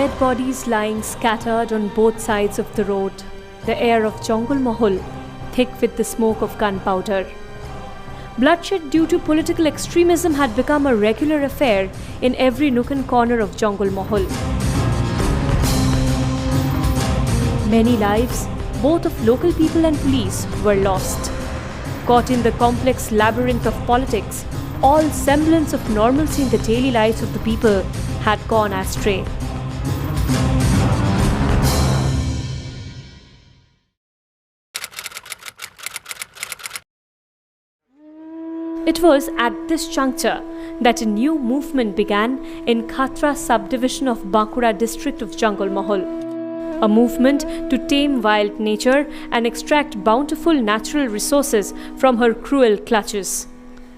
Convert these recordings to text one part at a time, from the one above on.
dead bodies lying scattered on both sides of the road, the air of Jungle Mahal thick with the smoke of gunpowder. Bloodshed due to political extremism had become a regular affair in every nook and corner of Jungle Mahal. Many lives, both of local people and police, were lost. Caught in the complex labyrinth of politics, all semblance of normalcy in the daily lives of the people had gone astray. It was at this juncture that a new movement began in Khatra subdivision of Bankura district of Jungle Mahal. A movement to tame wild nature and extract bountiful natural resources from her cruel clutches.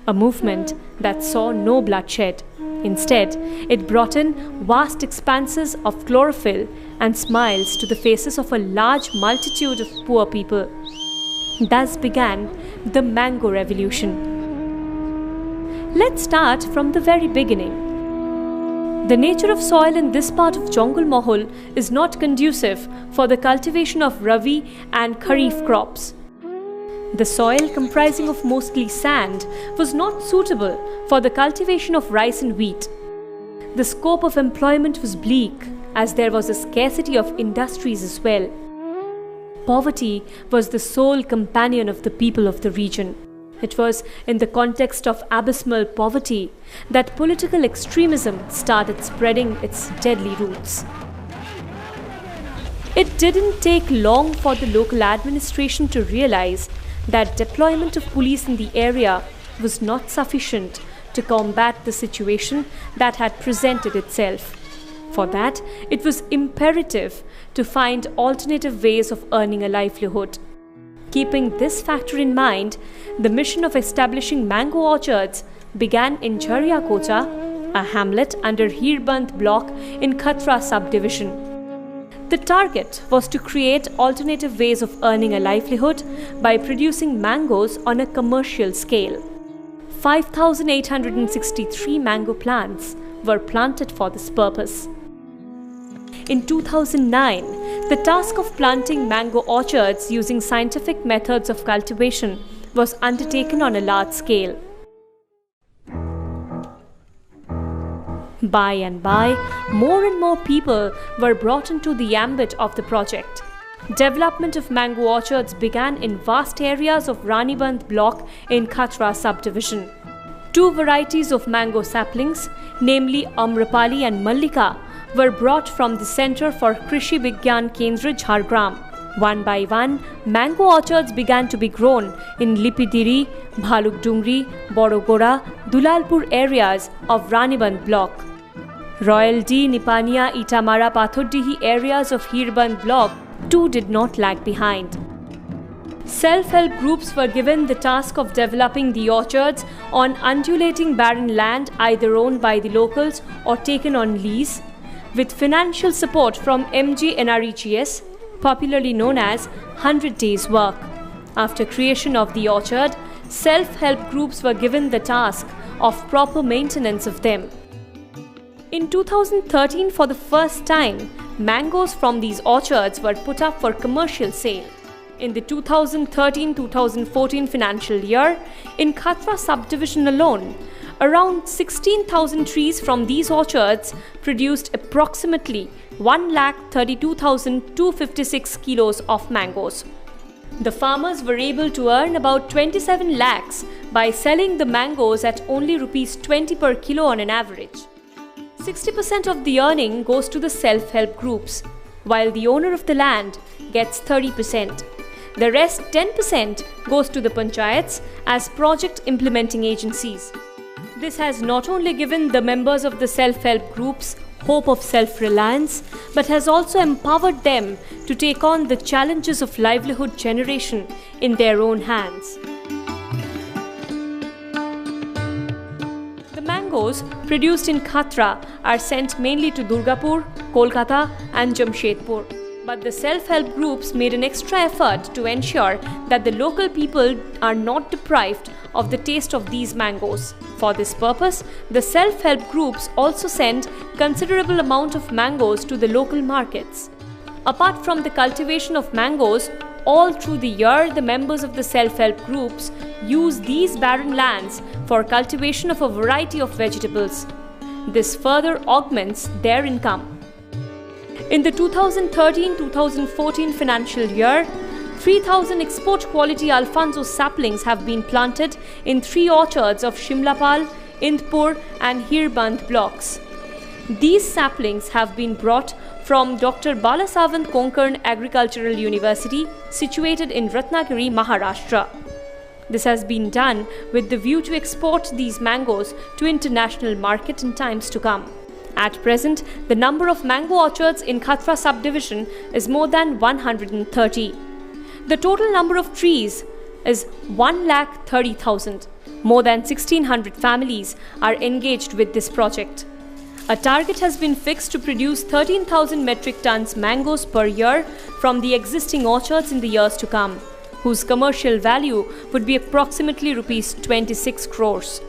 A movement that saw no bloodshed. Instead, it brought in vast expanses of chlorophyll and smiles to the faces of a large multitude of poor people. Thus began the Mango Revolution. Let's start from the very beginning. The nature of soil in this part of Jungle Mahal is not conducive for the cultivation of Rabi and Kharif crops. The soil, comprising of mostly sand, was not suitable for the cultivation of rice and wheat. The scope of employment was bleak, as there was a scarcity of industries as well. Poverty was the sole companion of the people of the region. It was in the context of abysmal poverty that political extremism started spreading its deadly roots. It didn't take long for the local administration to realize that deployment of police in the area was not sufficient to combat the situation that had presented itself. For that, it was imperative to find alternative ways of earning a livelihood. Keeping this factor in mind, the mission of establishing mango orchards began in Jharia Kocha, a hamlet under Hirband block in Khatra subdivision. The target was to create alternative ways of earning a livelihood by producing mangoes on a commercial scale. 5,863 mango plants were planted for this purpose. In 2009, the task of planting mango orchards using scientific methods of cultivation was undertaken on a large scale. By and by, more and more people were brought into the ambit of the project. Development of mango orchards began in vast areas of Raniband block in Khatra subdivision. Two varieties of mango saplings, namely Amrapali and Mallika, were brought from the Center for Krishi Vigyan Kendra Jhargram. One by one, mango orchards began to be grown in Lipidiri, Bhalukdungri, Borogora, Dulalpur areas of Raniband block. Royal D, Nipania, Itamara, Pathurdihi areas of Hirband block too did not lag behind. Self-help groups were given the task of developing the orchards on undulating barren land either owned by the locals or taken on lease, with financial support from MGNREGS, popularly known as 100 Days Work. After creation of the orchard, self-help groups were given the task of proper maintenance of them. In 2013, for the first time, mangoes from these orchards were put up for commercial sale. In the 2013-2014 financial year, in Khatra subdivision alone, around 16,000 trees from these orchards produced approximately 1,32,256 kilos of mangoes. The farmers were able to earn about 27 lakhs by selling the mangoes at only Rs 20 per kilo on an average. 60% of the earning goes to the self-help groups, while the owner of the land gets 30%. The rest 10% goes to the panchayats as project implementing agencies. This has not only given the members of the self-help groups hope of self-reliance, but has also empowered them to take on the challenges of livelihood generation in their own hands. The mangoes produced in Khatra are sent mainly to Durgapur, Kolkata and Jamshedpur. But the self-help groups made an extra effort to ensure that the local people are not deprived of the taste of these mangoes. For this purpose, the self-help groups also send considerable amount of mangoes to the local markets. Apart from the cultivation of mangoes, all through the year the members of the self-help groups use these barren lands for cultivation of a variety of vegetables. This further augments their income. In the 2013-2014 financial year, 3,000 export-quality Alfonso saplings have been planted in 3 orchards of Shimlapal, Indpur and Hirband blocks. These saplings have been brought from Dr. Balasavant Konkan Agricultural University, situated in Ratnagiri, Maharashtra. This has been done with the view to export these mangoes to international market in times to come. At present, the number of mango orchards in Khatra subdivision is more than 130. The total number of trees is 1,30,000. More than 1,600 families are engaged with this project. A target has been fixed to produce 13,000 metric tons mangoes per year from the existing orchards in the years to come, whose commercial value would be approximately Rs 26 crores.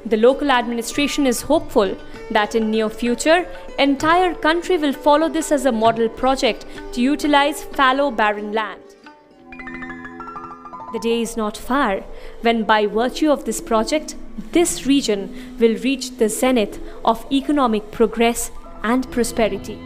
The local administration is hopeful that in near future, entire country will follow this as a model project to utilize fallow barren land. The day is not far when, by virtue of this project, this region will reach the zenith of economic progress and prosperity.